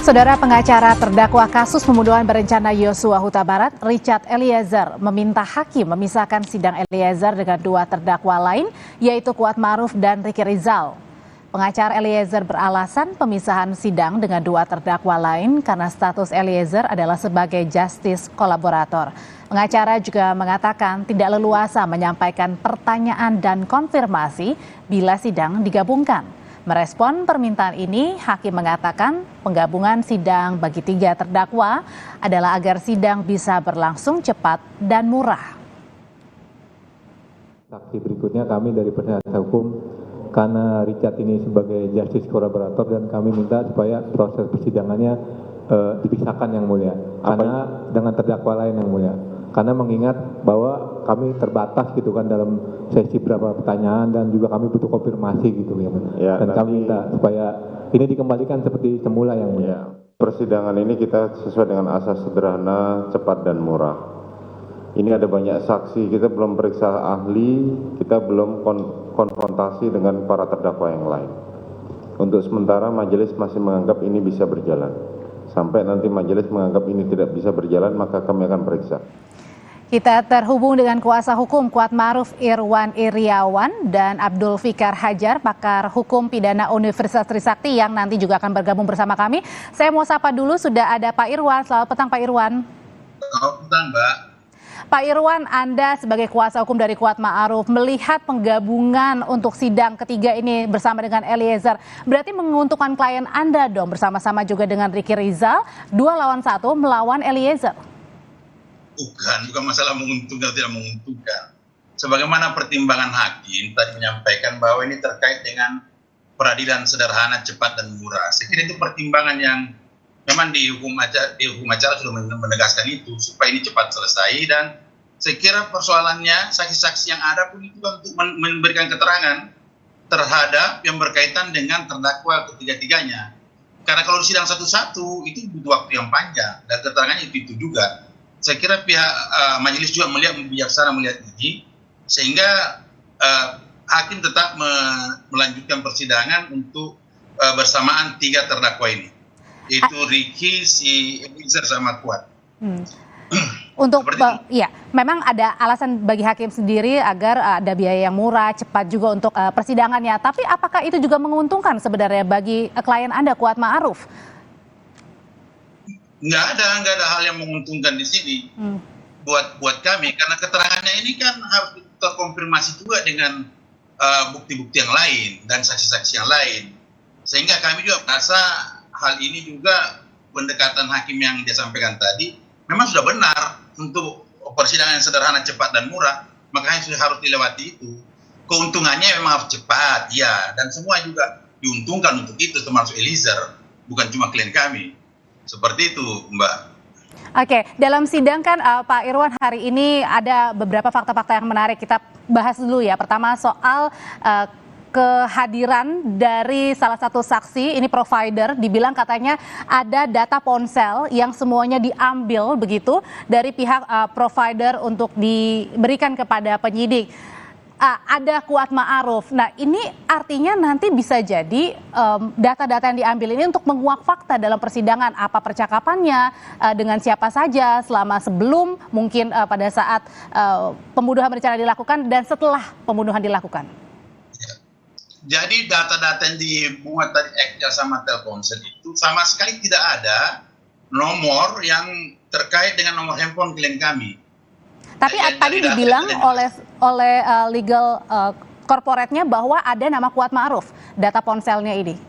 Saudara pengacara terdakwa kasus pembunuhan berencana Yosua Huta Barat, Richard Eliezer, meminta hakim memisahkan sidang Eliezer dengan dua terdakwa lain, yaitu Kuat Ma'ruf dan Ricky Rizal. Pengacara Eliezer beralasan pemisahan sidang dengan dua terdakwa lain karena status Eliezer adalah sebagai justice kolaborator. Pengacara juga mengatakan tidak leluasa menyampaikan pertanyaan dan konfirmasi bila sidang digabungkan. Merespon permintaan ini, hakim mengatakan penggabungan sidang bagi tiga terdakwa adalah agar sidang bisa berlangsung cepat dan murah. Saksi berikutnya kami dari penasihat hukum, karena Richard ini sebagai justice kolaborator dan kami minta supaya proses persidangannya dipisahkan yang mulia, karena dengan terdakwa lain yang mulia. Karena mengingat bahwa kami terbatas gitu kan dalam sesi berapa pertanyaan dan juga kami butuh konfirmasi gitu ya. Dan kami minta supaya ini dikembalikan seperti semula yang mulia. Ya, persidangan ini kita sesuai dengan asas sederhana, cepat dan murah. Ini ada banyak saksi, kita belum periksa ahli, kita belum konfrontasi dengan para terdakwa yang lain. Untuk sementara majelis masih menganggap ini bisa berjalan. Sampai nanti majelis menganggap ini tidak bisa berjalan, maka kami akan periksa. Kita terhubung dengan kuasa hukum Kuat Ma'ruf Irwan Iriawan dan Abdul Fikar Hajar, pakar hukum pidana Universitas Trisakti yang nanti juga akan bergabung bersama kami. Saya mau sapa dulu, sudah ada Pak Irwan. Selamat petang Pak Irwan. Selamat petang Mbak. Pak Irwan, Anda sebagai kuasa hukum dari Kuat Ma'ruf melihat penggabungan untuk sidang ketiga ini bersama dengan Eliezer, berarti menguntungkan klien Anda dong, bersama-sama juga dengan Ricky Rizal, 2 lawan 1 melawan Eliezer. Bukan masalah menguntungkan atau tidak menguntungkan. Sebagaimana pertimbangan hakim tadi menyampaikan bahwa ini terkait dengan peradilan sederhana, cepat dan murah. Saya kira itu pertimbangan yang memang di hukum acara sudah menegaskan itu supaya ini cepat selesai, dan saya kira persoalannya saksi-saksi yang ada pun itu untuk memberikan keterangan terhadap yang berkaitan dengan terdakwa ketiga-tiganya. Karena kalau sidang satu-satu itu butuh waktu yang panjang dan keterangannya itu juga. Saya kira pihak majelis juga bijaksana melihat ini, sehingga hakim tetap melanjutkan persidangan untuk bersamaan tiga terdakwa ini, yaitu Ricky, si Eliezer sama Kuat. Untuk ya, memang ada alasan bagi hakim sendiri agar ada biaya yang murah, cepat juga untuk persidangannya. Tapi apakah itu juga menguntungkan sebenarnya bagi klien Anda, Kuat Ma'ruf? Nggak ada hal yang menguntungkan di sini buat kami, karena keterangannya ini kan harus terkonfirmasi juga dengan bukti-bukti yang lain dan saksi-saksi yang lain, sehingga kami juga merasa hal ini juga pendekatan hakim yang dia sampaikan tadi memang sudah benar untuk persidangan yang sederhana, cepat dan murah, makanya sudah harus dilewati itu. Keuntungannya memang harus cepat, ya, dan semua juga diuntungkan untuk itu, termasuk Eliezer, bukan cuma klien kami. Seperti itu, Mbak. Oke, dalam sidang kan Pak Irwan, hari ini ada beberapa fakta-fakta yang menarik. Kita bahas dulu ya. Pertama soal kehadiran dari salah satu saksi, ini provider, dibilang katanya ada data ponsel yang semuanya diambil begitu dari pihak provider untuk diberikan kepada penyidik. Ada Kuat Ma'ruf. Nah, ini artinya nanti bisa jadi data-data yang diambil ini untuk menguak fakta dalam persidangan, apa percakapannya dengan siapa saja selama sebelum mungkin pada saat pembunuhan berencana dilakukan dan setelah pembunuhan dilakukan. Jadi data-data yang dimuat tadi Excel sama Telkomsel itu sama sekali tidak ada nomor yang terkait dengan nomor handphone klien kami. Tapi tadi dibilang oleh legal corporate-nya bahwa ada nama Kuat Ma'ruf data ponselnya ini.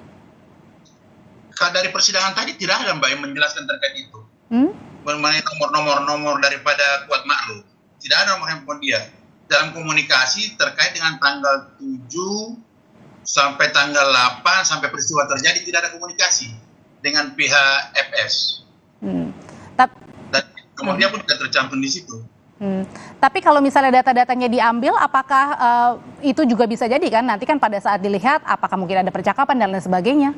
Dari persidangan tadi tidak ada Mbak yang menjelaskan terkait itu. Mengenai nomor daripada Kuat Ma'ruf. Tidak ada nomor handphone dia. Dalam komunikasi terkait dengan tanggal 7 sampai tanggal 8 sampai peristiwa terjadi tidak ada komunikasi dengan pihak FS. Dan nomor dia pun tidak tercantum di situ. Tapi kalau misalnya data-datanya diambil, apakah itu juga bisa jadi kan nanti kan pada saat dilihat apakah mungkin ada percakapan dan lain sebagainya?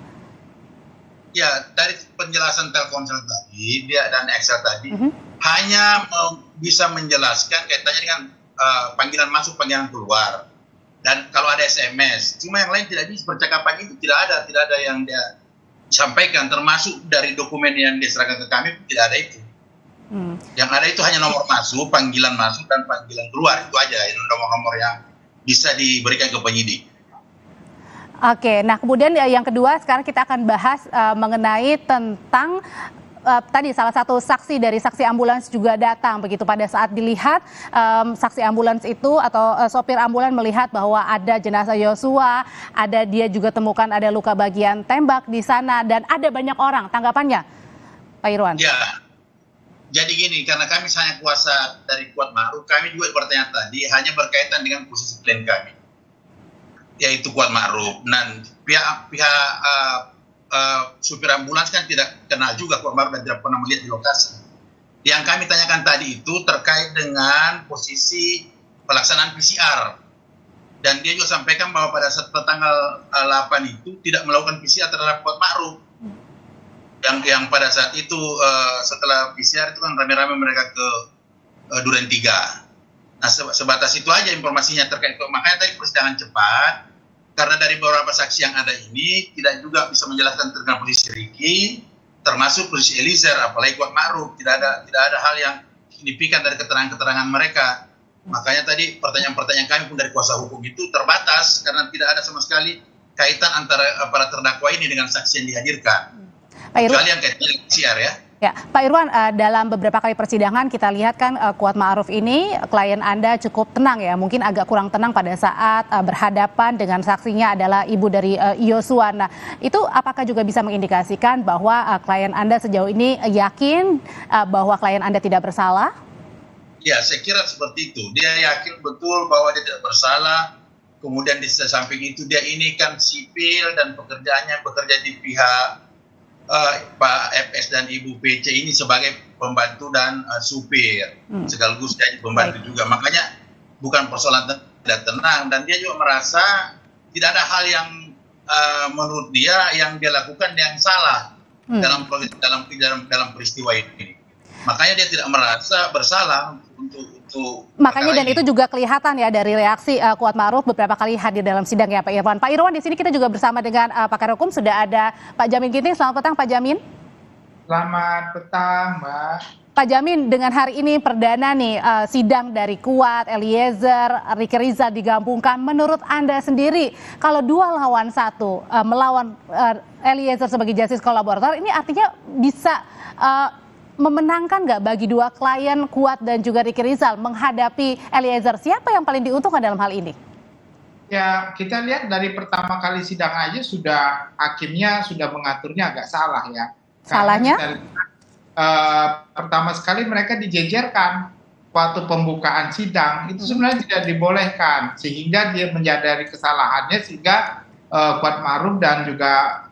Ya, dari penjelasan Telkomsel tadi dan Excel tadi hanya bisa menjelaskan kaitannya dengan panggilan masuk, panggilan keluar. Dan kalau ada SMS, cuma yang lain tidak bisa, percakapan itu tidak ada yang dia disampaikan, termasuk dari dokumen yang diserahkan ke kami tidak ada itu. Yang ada itu hanya nomor masuk, panggilan masuk dan panggilan keluar, itu aja nomor-nomor yang bisa diberikan ke penyidik. Oke, nah kemudian yang kedua sekarang kita akan bahas mengenai tentang tadi salah satu saksi dari saksi ambulans juga datang begitu pada saat dilihat saksi ambulans itu atau sopir ambulans melihat bahwa ada jenazah Yosua, ada dia juga temukan ada luka bagian tembak di sana dan ada banyak orang. Tanggapannya, Pak Irwan? Ya, jadi gini, karena kami hanya kuasa dari Kuat Ma'ruf, kami juga bertanya tadi hanya berkaitan dengan posisi klien kami, yaitu Kuat Ma'ruf. Dan pihak supir ambulans kan tidak kenal juga Kuat Ma'ruf dan tidak pernah melihat di lokasi. Yang kami tanyakan tadi itu terkait dengan posisi pelaksanaan PCR. Dan dia juga sampaikan bahwa pada saat tanggal 8 itu tidak melakukan PCR terhadap Kuat Ma'ruf. Yang pada saat itu setelah PCR itu kan rame-rame mereka ke Duren 3. Nah sebatas itu aja informasinya terkait itu. Makanya tadi persidangan cepat karena dari beberapa saksi yang ada ini tidak juga bisa menjelaskan tentang posisi Ricky, termasuk posisi Eliezer, apalagi Kuat Ma'ruf. Tidak ada hal yang signifikan dari keterangan-keterangan mereka. Makanya tadi pertanyaan-pertanyaan kami pun dari kuasa hukum itu terbatas karena tidak ada sama sekali kaitan antara para terdakwa ini dengan saksi yang dihadirkan. Pak Irwan, Kecuali yang kaitannya PCR ya. Ya, Pak Irwan, dalam beberapa kali persidangan kita lihat kan Kuat Ma'ruf ini klien Anda cukup tenang ya, mungkin agak kurang tenang pada saat berhadapan dengan saksinya adalah ibu dari Yosua. Nah, itu apakah juga bisa mengindikasikan bahwa klien Anda sejauh ini yakin bahwa klien Anda tidak bersalah? Ya, saya kira seperti itu. Dia yakin betul bahwa dia tidak bersalah. Kemudian di samping itu dia ini kan sipil dan pekerjaannya bekerja di pihak Pak FS dan Ibu PC ini sebagai pembantu dan supir, sekaligus jadi pembantu juga. Makanya bukan persoalan tidak tenang dan dia juga merasa tidak ada hal yang menurut dia yang dia lakukan yang salah dalam peristiwa ini. Makanya dia tidak merasa bersalah untuk makanya dan itu juga kelihatan ya dari reaksi Kuat Ma'ruf beberapa kali hadir dalam sidang ya Pak Irwan. Pak Irwan, di sini kita juga bersama dengan pakar hukum sudah ada Pak Jamin Ginting. Selamat petang Pak Jamin. Selamat petang Mbak. Pak Jamin, dengan hari ini perdana nih sidang dari Kuat, Eliezer, Ricky Rizal digabungkan. Menurut Anda sendiri, kalau 2 lawan 1 melawan Eliezer sebagai justice kolaborator, ini artinya bisa memenangkan nggak bagi 2 klien Kuat dan juga Ricky Rizal menghadapi Eliezer? Siapa yang paling diuntungkan dalam hal ini? Ya, kita lihat dari pertama kali sidang aja sudah hakimnya sudah mengaturnya agak salah ya. Salahnya? Pertama sekali mereka dijejerkan waktu pembukaan sidang itu sebenarnya tidak dibolehkan sehingga dia menyadari kesalahannya sehingga Kuat Ma'ruf dan juga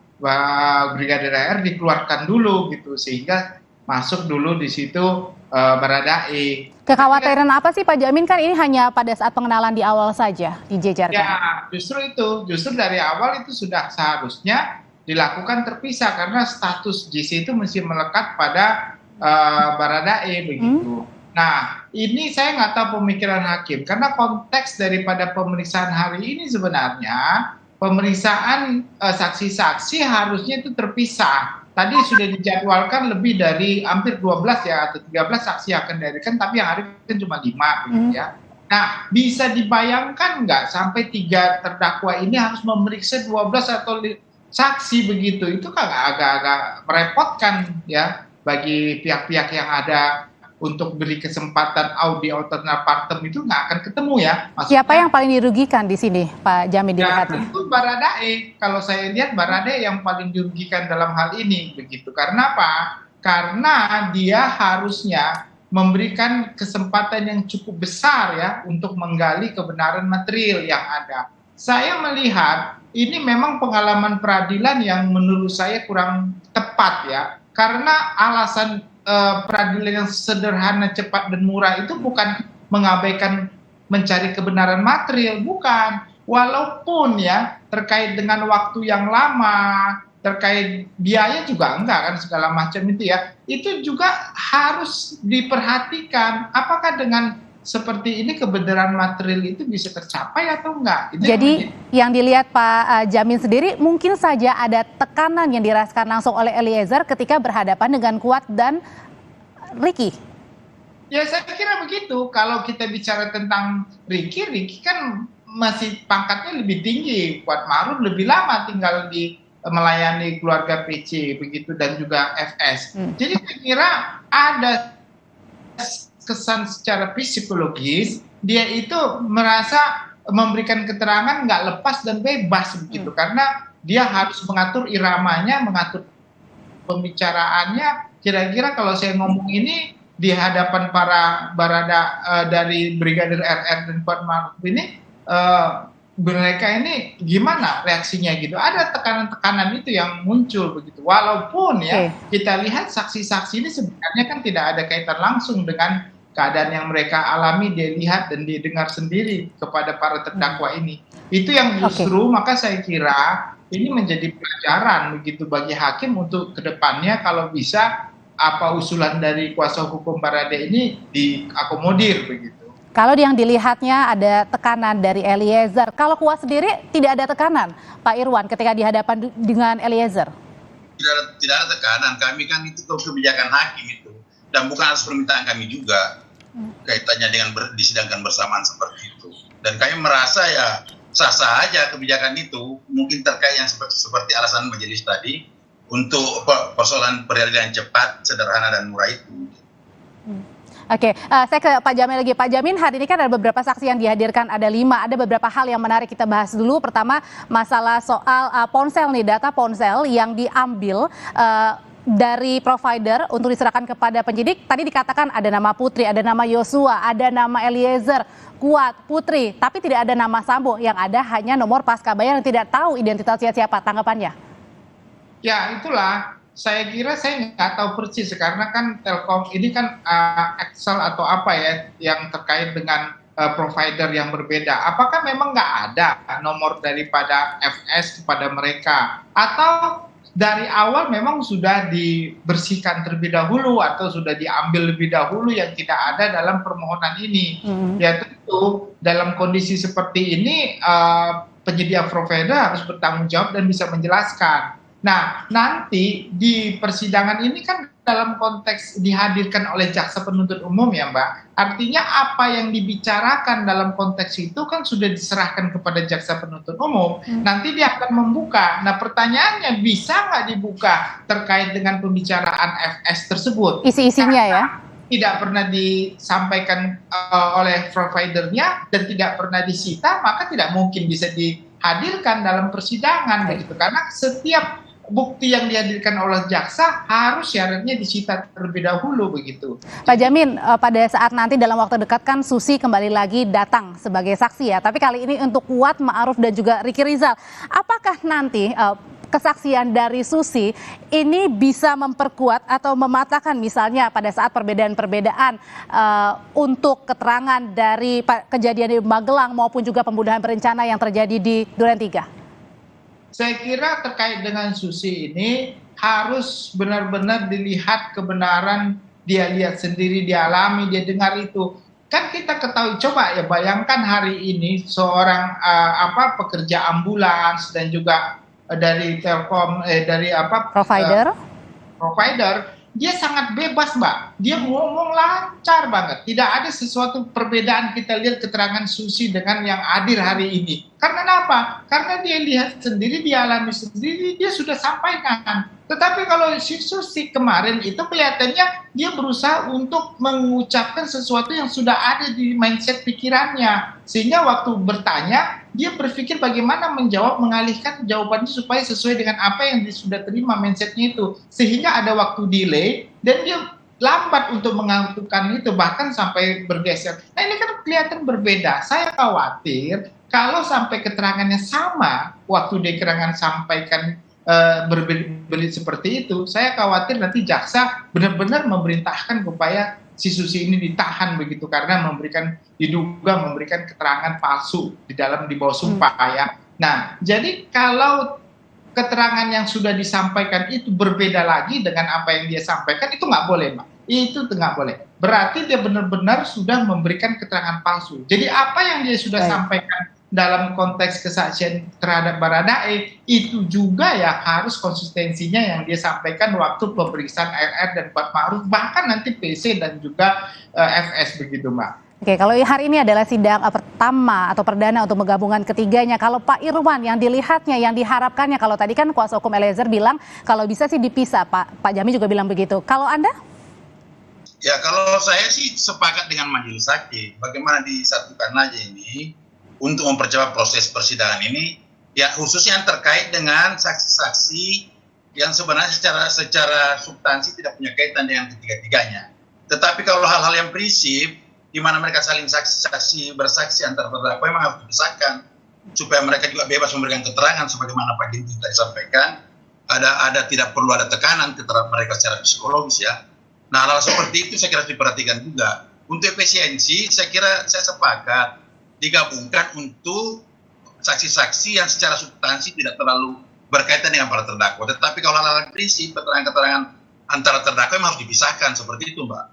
Brigadir R dikeluarkan dulu gitu sehingga masuk dulu di situ Baradae. Kekhawatiran apa sih Pak Jamin, kan ini hanya pada saat pengenalan di awal saja dijejarkan? Ya justru dari awal itu sudah seharusnya dilakukan terpisah karena status JC itu mesti melekat pada Baradae begitu. Nah ini saya nggak tahu pemikiran hakim karena konteks daripada pemeriksaan hari ini sebenarnya pemeriksaan saksi-saksi harusnya itu terpisah. Tadi sudah dijadwalkan lebih dari hampir 12 ya atau 13 saksi akan dihadirkan, tapi yang hadir cuma 5 begitu ya. Nah, bisa dibayangkan nggak sampai 3 terdakwa ini harus memeriksa 12 atau saksi begitu? Itu kan agak-agak merepotkan ya bagi pihak-pihak yang ada untuk beri kesempatan audi alternatif partem itu nggak akan ketemu ya. Maksudnya, siapa yang paling dirugikan di sini, Pak Jamin dilihatnya? Tentu Baradae. Kalau saya lihat Baradae yang paling dirugikan dalam hal ini begitu. Karena apa? Karena dia harusnya memberikan kesempatan yang cukup besar ya untuk menggali kebenaran material yang ada. Saya melihat ini memang pengalaman peradilan yang menurut saya kurang tepat ya. Karena alasan peradilan yang sederhana, cepat dan murah itu bukan mengabaikan mencari kebenaran material, bukan. Walaupun ya terkait dengan waktu yang lama, terkait biaya juga enggak kan segala macam itu ya. Itu juga harus diperhatikan apakah dengan seperti ini kebenaran material itu bisa tercapai atau enggak? Itu Jadi yang dilihat Pak Jamin sendiri mungkin saja ada tekanan yang dirasakan langsung oleh Eliezer ketika berhadapan dengan Kuat dan Ricky. ya saya kira begitu. Kalau kita bicara tentang Ricky kan masih pangkatnya lebih tinggi. Kuat Ma'ruf lebih lama tinggal di melayani keluarga PC begitu dan juga FS. Jadi saya kira ada kesan secara psikologis dia itu merasa memberikan keterangan nggak lepas dan bebas begitu karena dia harus mengatur iramanya, mengatur pembicaraannya. Kira-kira kalau saya ngomong ini di hadapan para barada dari Brigadir RR dan Kuat Ma'ruf ini, mereka ini gimana reaksinya gitu? Ada tekanan-tekanan itu yang muncul begitu. Walaupun ya kita lihat saksi-saksi ini sebenarnya kan tidak ada kaitan langsung dengan keadaan yang mereka alami, dia lihat dan didengar sendiri kepada para terdakwa ini. Itu yang justru maka saya kira ini menjadi pelajaran begitu bagi hakim untuk kedepannya kalau bisa apa usulan dari kuasa hukum Baradae ini diakomodir begitu. Kalau yang dilihatnya ada tekanan dari Eliezer, kalau Kuat sendiri tidak ada tekanan, Pak Irwan, ketika dihadapan dengan Eliezer? Tidak ada tekanan, kami kan itu kebijakan hakim itu, dan bukan atas permintaan kami juga, kaitannya dengan disidangkan bersamaan seperti itu. Dan kami merasa ya sah-sah aja kebijakan itu, mungkin terkait yang seperti alasan majelis tadi, untuk persoalan peradilan cepat, sederhana, dan murah itu. Oke, saya ke Pak Jamin lagi. Pak Jamin, hari ini kan ada beberapa saksi yang dihadirkan, ada 5. Ada beberapa hal yang menarik kita bahas dulu. Pertama, masalah soal ponsel nih, data ponsel yang diambil dari provider untuk diserahkan kepada penyidik. Tadi dikatakan ada nama Putri, ada nama Yosua, ada nama Eliezer, Kuat, Putri, tapi tidak ada nama Sambo. Yang ada hanya nomor pascabayar yang tidak tahu identitasnya siapa. Tanggapannya? Ya itulah, saya kira saya nggak tahu persis karena kan Telkom ini kan Excel atau apa ya yang terkait dengan provider yang berbeda. Apakah memang nggak ada nomor daripada FS kepada mereka? Atau dari awal memang sudah dibersihkan terlebih dahulu atau sudah diambil lebih dahulu yang tidak ada dalam permohonan ini? Ya tentu dalam kondisi seperti ini penyedia provider harus bertanggung jawab dan bisa menjelaskan. Nah, nanti di persidangan ini kan dalam konteks dihadirkan oleh jaksa penuntut umum ya Mbak. Artinya apa yang dibicarakan dalam konteks itu kan sudah diserahkan kepada jaksa penuntut umum. Nanti dia akan membuka. Nah pertanyaannya bisa nggak dibuka terkait dengan pembicaraan FS tersebut? Isi-isinya ya? Tidak pernah disampaikan oleh providernya dan tidak pernah disita, maka tidak mungkin bisa dihadirkan dalam persidangan begitu. Karena setiap bukti yang dihadirkan oleh jaksa harus syaratnya disita terlebih dahulu begitu. Pak Jamin, pada saat nanti dalam waktu dekat kan Susi kembali lagi datang sebagai saksi ya. Tapi kali ini untuk Kuat, Ma'ruf dan juga Ricky Rizal. Apakah nanti kesaksian dari Susi ini bisa memperkuat atau mematahkan misalnya pada saat perbedaan-perbedaan untuk keterangan dari kejadian di Magelang maupun juga pembunuhan berencana yang terjadi di Duren 3? Saya kira terkait dengan Susi ini harus benar-benar dilihat kebenaran, dia lihat sendiri, dia alami, dia dengar itu. Kan kita ketahui, coba ya bayangkan hari ini seorang pekerja ambulans dan juga dari Telkom dari provider dia sangat bebas Mbak, dia ngomong lancar banget, tidak ada sesuatu perbedaan kita lihat keterangan Susi dengan yang hadir hari ini. Karena apa? Karena dia lihat sendiri, dia alami sendiri, dia sudah sampaikan. Tetapi kalau si Susi kemarin itu kelihatannya dia berusaha untuk mengucapkan sesuatu yang sudah ada di mindset pikirannya. Sehingga waktu bertanya, dia berpikir bagaimana menjawab, mengalihkan jawabannya supaya sesuai dengan apa yang dia sudah terima mindsetnya itu. Sehingga ada waktu delay dan dia lambat untuk mengaturkan itu, bahkan sampai bergeser. Nah ini kan kelihatan berbeda. Saya khawatir kalau sampai keterangannya sama, waktu dia keterangan sampaikan berbeda seperti itu, saya khawatir nanti jaksa benar-benar memerintahkan supaya si Susi ini ditahan begitu karena diduga memberikan keterangan palsu di bawah sumpah ya. Nah, jadi kalau keterangan yang sudah disampaikan itu berbeda lagi dengan apa yang dia sampaikan, itu nggak boleh, Mbak. itu nggak boleh. Berarti dia benar-benar sudah memberikan keterangan palsu. Jadi apa yang dia sudah sampaikan dalam konteks kesaksian terhadap Baradae itu juga ya harus konsistensinya yang dia sampaikan waktu pemeriksaan RR dan Kuat Ma'ruf, bahkan nanti PC dan juga FS begitu, Mbak. Oke, kalau hari ini adalah sidang pertama atau perdana untuk menggabungkan ketiganya. Kalau Pak Irwan yang dilihatnya, yang diharapkannya, kalau tadi kan kuasa hukum Eliezer bilang kalau bisa sih dipisah, Pak Jamin juga bilang begitu. Kalau Anda? Ya, kalau saya sih sepakat dengan majelis hakim. Bagaimana disatukan aja ini untuk mempercepat proses persidangan ini, ya khususnya yang terkait dengan saksi-saksi yang sebenarnya secara substansi tidak punya kaitan dengan ketiga-tiganya. Tetapi kalau hal-hal yang prinsip, di mana mereka saling bersaksi antar terdakwa, memang harus dipisahkan supaya mereka juga bebas memberikan keterangan sebagaimana Pak Ginting tadi sampaikan. Ada tidak perlu ada tekanan keterangan mereka secara psikologis ya. Nah, hal seperti itu saya kira harus diperhatikan juga. Untuk efisiensi, saya kira saya sepakat digabungkan untuk saksi-saksi yang secara substansi tidak terlalu berkaitan dengan para terdakwa. Tetapi kalau hal-hal prinsip, keterangan-keterangan antara terdakwa memang harus dipisahkan seperti itu, Mbak.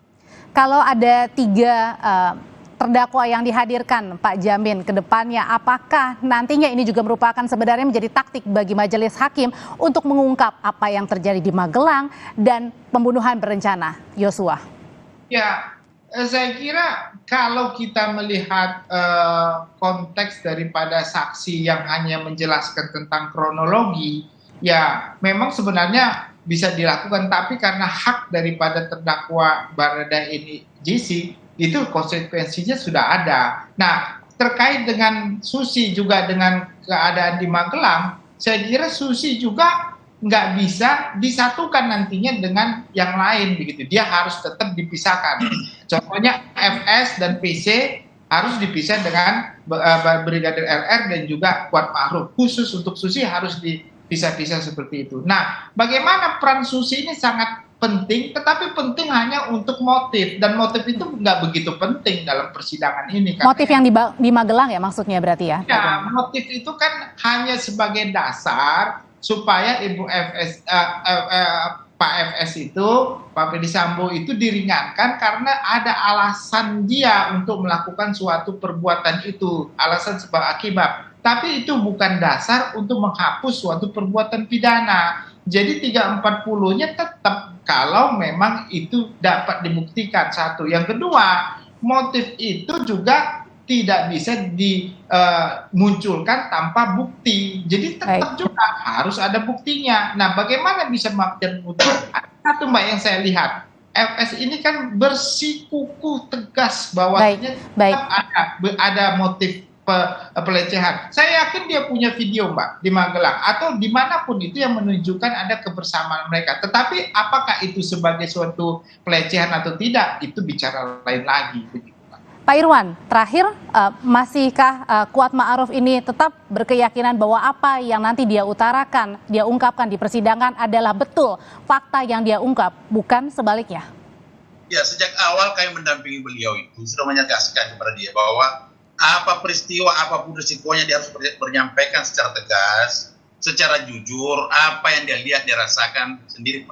Kalau ada 3 terdakwa yang dihadirkan, Pak Jamin, ke depannya, apakah nantinya ini juga merupakan sebenarnya menjadi taktik bagi majelis hakim untuk mengungkap apa yang terjadi di Magelang dan pembunuhan berencana Yosua? Ya, saya kira kalau kita melihat konteks daripada saksi yang hanya menjelaskan tentang kronologi, ya memang sebenarnya bisa dilakukan, tapi karena hak daripada terdakwa Baradae ini JC, itu konsekuensinya sudah ada. Nah, terkait dengan Susi juga dengan keadaan di Magelang, saya kira Susi juga nggak bisa disatukan nantinya dengan yang lain begitu. Dia harus tetap dipisahkan. Contohnya FS dan PC harus dipisah dengan Brigadir RR dan juga Kuat Ma'ruf. Khusus untuk Susi harus dipisah-pisah seperti itu. Nah, bagaimana peran Susi ini sangat penting, tetapi penting hanya untuk motif, dan motif itu nggak begitu penting dalam persidangan ini. Motif yang di Magelang ya maksudnya berarti ya? Ya, motif itu kan hanya sebagai dasar supaya Ibu FS, Pak FS itu, Pak Ferdy Sambo itu diringankan karena ada alasan dia untuk melakukan suatu perbuatan itu, alasan sebab akibat. Tapi itu bukan dasar untuk menghapus suatu perbuatan pidana. Jadi 340-nya tetap kalau memang itu dapat dibuktikan, satu. Yang kedua, motif itu juga tidak bisa dimunculkan tanpa bukti. Jadi tetap juga harus ada buktinya. Nah, bagaimana bisa memastikan bukti? Satu, Mbak, yang saya lihat, FS ini kan bersikukuh tegas bahwasanya ada motif pelecehan. Saya yakin dia punya video, Mbak, di Magelang atau dimanapun itu yang menunjukkan ada kebersamaan mereka. Tetapi apakah itu sebagai suatu pelecehan atau tidak, itu bicara lain lagi. Pak Irwan, terakhir, masihkah Kuat Ma'ruf ini tetap berkeyakinan bahwa apa yang nanti dia utarakan, dia ungkapkan di persidangan adalah betul fakta yang dia ungkap, bukan sebaliknya? Ya, sejak awal kami mendampingi beliau itu sudah menegaskan kepada dia bahwa apa peristiwa, apapun risikonya dia harus menyampaikan secara tegas, secara jujur, apa yang dia lihat, dia rasakan sendiri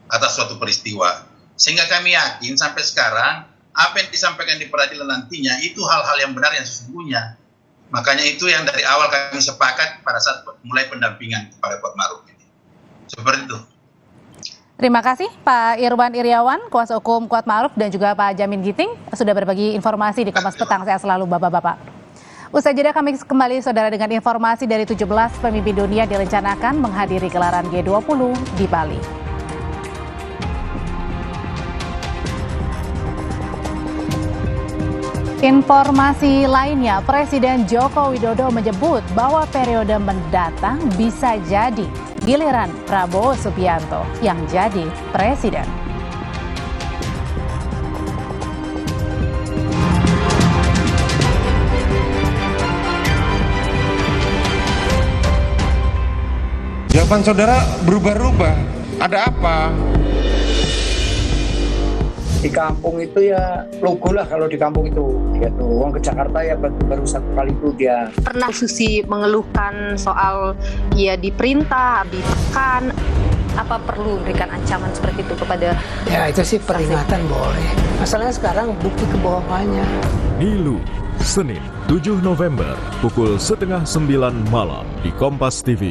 atas suatu peristiwa. Sehingga kami yakin sampai sekarang, apa yang disampaikan di peradilan nantinya, itu hal-hal yang benar yang sesungguhnya. Makanya itu yang dari awal kami sepakat pada saat mulai pendampingan kepada Kuat Ma'ruf ini. Seperti itu. Terima kasih Pak Irwan Iriawan, kuasa hukum Kuat Ma'ruf, dan juga Pak Jamin Ginting sudah berbagi informasi di Kompas Petang. Saya selalu Bapak-Bapak. Usai jeda kami kembali saudara dengan informasi dari 17 pemimpin dunia direncanakan menghadiri gelaran G20 di Bali. Informasi lainnya, Presiden Joko Widodo menyebut bahwa periode mendatang bisa jadi giliran Prabowo Subianto yang jadi presiden. Jawaban saudara berubah-ubah. Ada apa? Di kampung itu ya logo lah kalau di kampung itu gitu. Uang ke Jakarta ya baru satu kali itu dia. Pernah Susi mengeluhkan soal ya diperintah, ditekan. Apa perlu memberikan ancaman seperti itu kepada Ya itu sih peringatan boleh. Masalahnya sekarang bukti kebohongannya. Nilu, Senin 7 November pukul 8:30 malam di Kompas TV.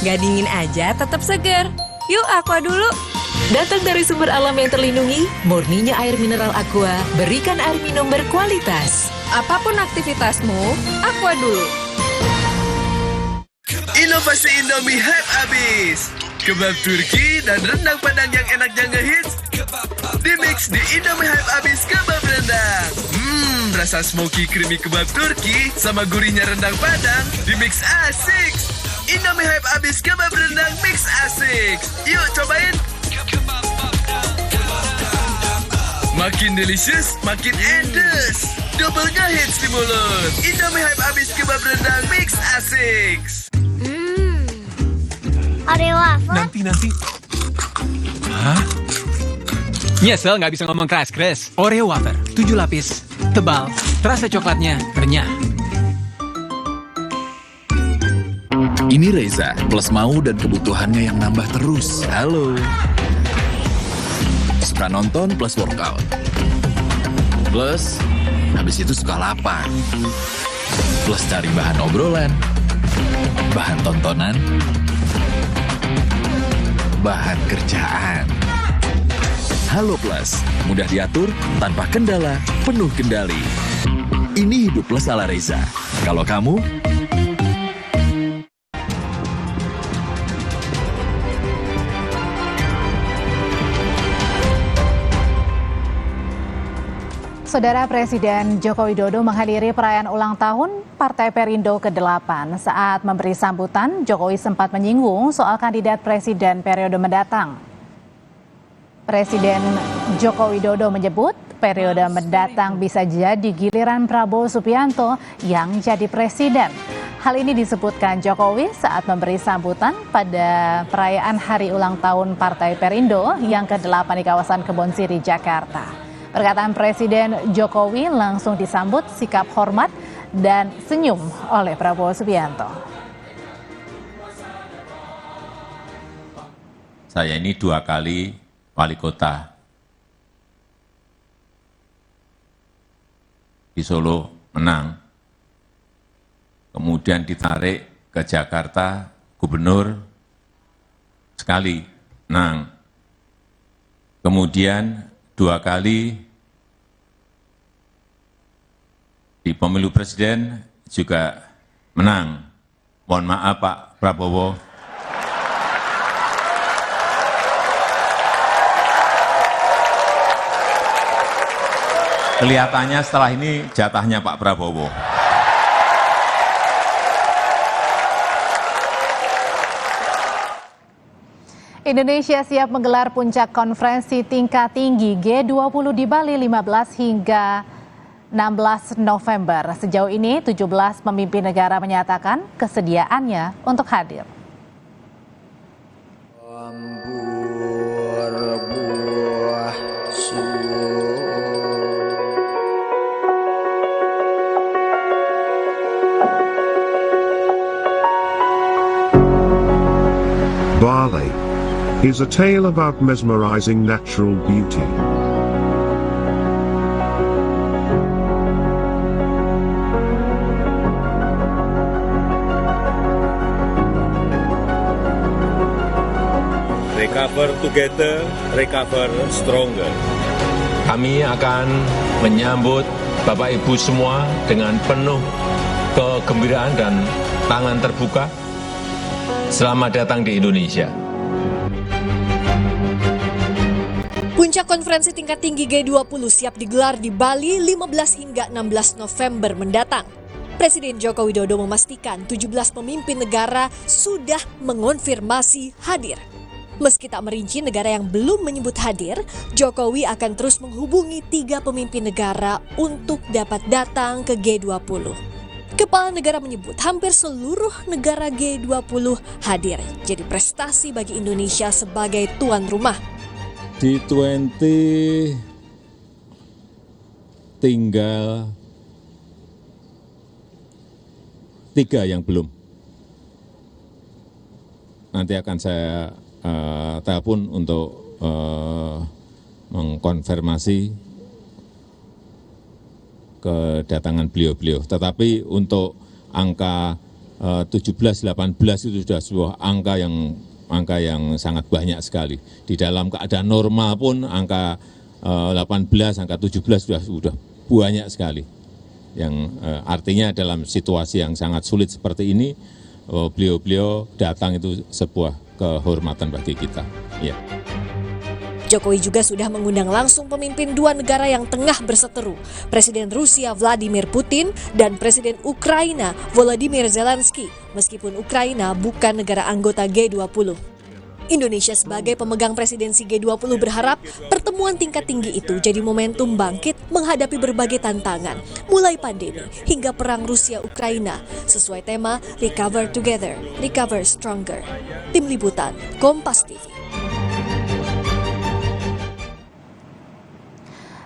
Gak dingin aja, tetap segar. Yuk Aqua dulu. Datang dari sumber alam yang terlindungi, murninya air mineral Aqua, berikan air minum berkualitas. Apapun aktivitasmu, Aqua dulu. Inovasi Indomie hype abis. Kebab Turki dan rendang Padang yang enaknya ngehits dimix di Indomie hype abis kebab rendang. Rasa smoky creamy kebab Turki sama gurihnya rendang Padang dimix asik. Indomie hype abis kebab rendang mix asik. Yuk cobain. Makin delicious, makin endes. Double ngehits di mulut. Indomie hype abis kebab rendang mix asik. Oreo wafer? Nanti. Hah? Nyesel nggak bisa ngomong keras-keras. Oreo wafer, 7 lapis, tebal, rasa coklatnya renyah. Ini Reza, plus mau dan kebutuhannya yang nambah terus. Halo. Suka nonton plus workout. Plus, habis itu suka lapar. Plus cari bahan obrolan, bahan tontonan, bahan kerjaan. Halo Plus, mudah diatur, tanpa kendala, penuh kendali. Ini hidup Plus ala Reza. Kalau kamu... Saudara Presiden Joko Widodo menghadiri perayaan ulang tahun Partai Perindo ke-8. Saat memberi sambutan, Jokowi sempat menyinggung soal kandidat presiden periode mendatang. Presiden Joko Widodo menyebut periode mendatang bisa jadi giliran Prabowo Subianto yang jadi presiden. Hal ini disebutkan Jokowi saat memberi sambutan pada perayaan hari ulang tahun Partai Perindo yang ke-8 di kawasan Kebon Siri, Jakarta. Perkataan Presiden Jokowi langsung disambut sikap hormat dan senyum oleh Prabowo Subianto. Saya ini 2 kali wali kota di Solo menang, kemudian ditarik ke Jakarta gubernur sekali menang, kemudian 2 kali di pemilu presiden juga menang. Mohon maaf Pak Prabowo. Kelihatannya setelah ini jatahnya Pak Prabowo. Indonesia siap menggelar puncak konferensi tingkat tinggi G20 di Bali 15 hingga 16 November. Sejauh ini 17 pemimpin negara menyatakan kesediaannya untuk hadir. Bali is a tale about mesmerizing natural beauty. Recover together, recover stronger. Kami akan menyambut Bapak Ibu semua dengan penuh kegembiraan dan tangan terbuka. Selamat datang di Indonesia. Puncak konferensi tingkat tinggi G20 siap digelar di Bali 15 hingga 16 November mendatang. Presiden Joko Widodo memastikan 17 pemimpin negara sudah mengonfirmasi hadir. Meski tak merinci negara yang belum menyebut hadir, Jokowi akan terus menghubungi 3 pemimpin negara untuk dapat datang ke G20. Kepala negara menyebut hampir seluruh negara G20 hadir, jadi prestasi bagi Indonesia sebagai tuan rumah. G20 tinggal 3 yang belum. nanti akan saya telepon untuk mengkonfirmasi kedatangan beliau-beliau. Tetapi untuk angka 17-18 itu sudah sebuah angka yang sangat banyak sekali. Di dalam keadaan normal pun angka 18, angka 17 sudah banyak sekali. Yang artinya dalam situasi yang sangat sulit seperti ini, beliau-beliau datang itu sebuah kehormatan bagi kita. Ya. Jokowi juga sudah mengundang langsung pemimpin dua negara yang tengah berseteru, Presiden Rusia Vladimir Putin dan Presiden Ukraina Volodymyr Zelensky, meskipun Ukraina bukan negara anggota G20. Indonesia sebagai pemegang presidensi G20 berharap pertemuan tingkat tinggi itu jadi momentum bangkit menghadapi berbagai tantangan, mulai pandemi hingga perang Rusia-Ukraina, sesuai tema Recover Together, Recover Stronger. Tim Liputan, Kompas TV.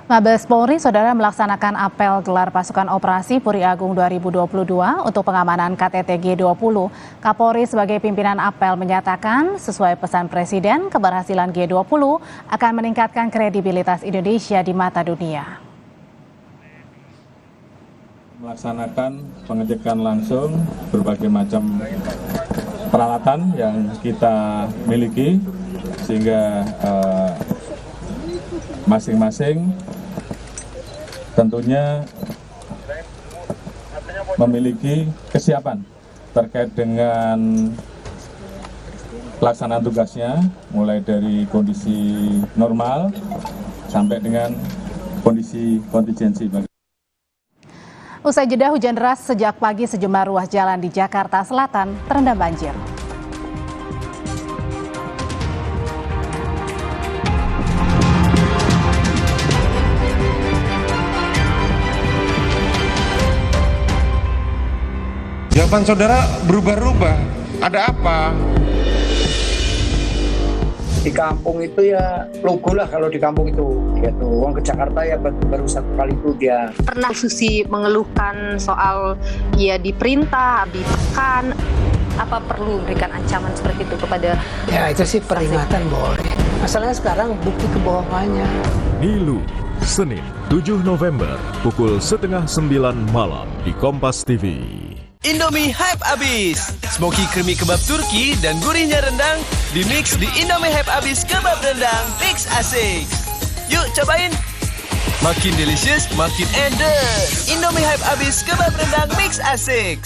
Mabes Polri, saudara, melaksanakan apel gelar pasukan operasi Puri Agung 2022 untuk pengamanan KTT G20. Kapolri sebagai pimpinan apel menyatakan sesuai pesan Presiden, keberhasilan G20 akan meningkatkan kredibilitas Indonesia di mata dunia. Melaksanakan pengecekan langsung berbagai macam peralatan yang kita miliki sehingga masing-masing tentunya memiliki kesiapan terkait dengan pelaksanaan tugasnya, mulai dari kondisi normal sampai dengan kondisi kontingensi. Usai jeda hujan deras sejak pagi, sejumlah ruas jalan di Jakarta Selatan terendam banjir. Jawaban saudara berubah-ubah. Ada apa? Di kampung itu ya logo lah kalau di kampung itu. Gitu. Uang ke Jakarta ya baru satu kali itu dia. Pernah Susi mengeluhkan soal ya diperintah, ditekan, apa perlu memberikan ancaman seperti itu kepada? Ya itu sih peringatan boleh. Masalahnya sekarang bukti kebohongannya. Nilu, Senin 7 November pukul 8:30 malam di Kompas TV. Indomie Hype Abis. Smoky creamy kebab Turki dan gurihnya rendang dimix di Indomie Hype Abis kebab rendang Mix Asik. Yuk cobain. Makin delicious, makin enders. Indomie Hype Abis kebab rendang Mix Asik.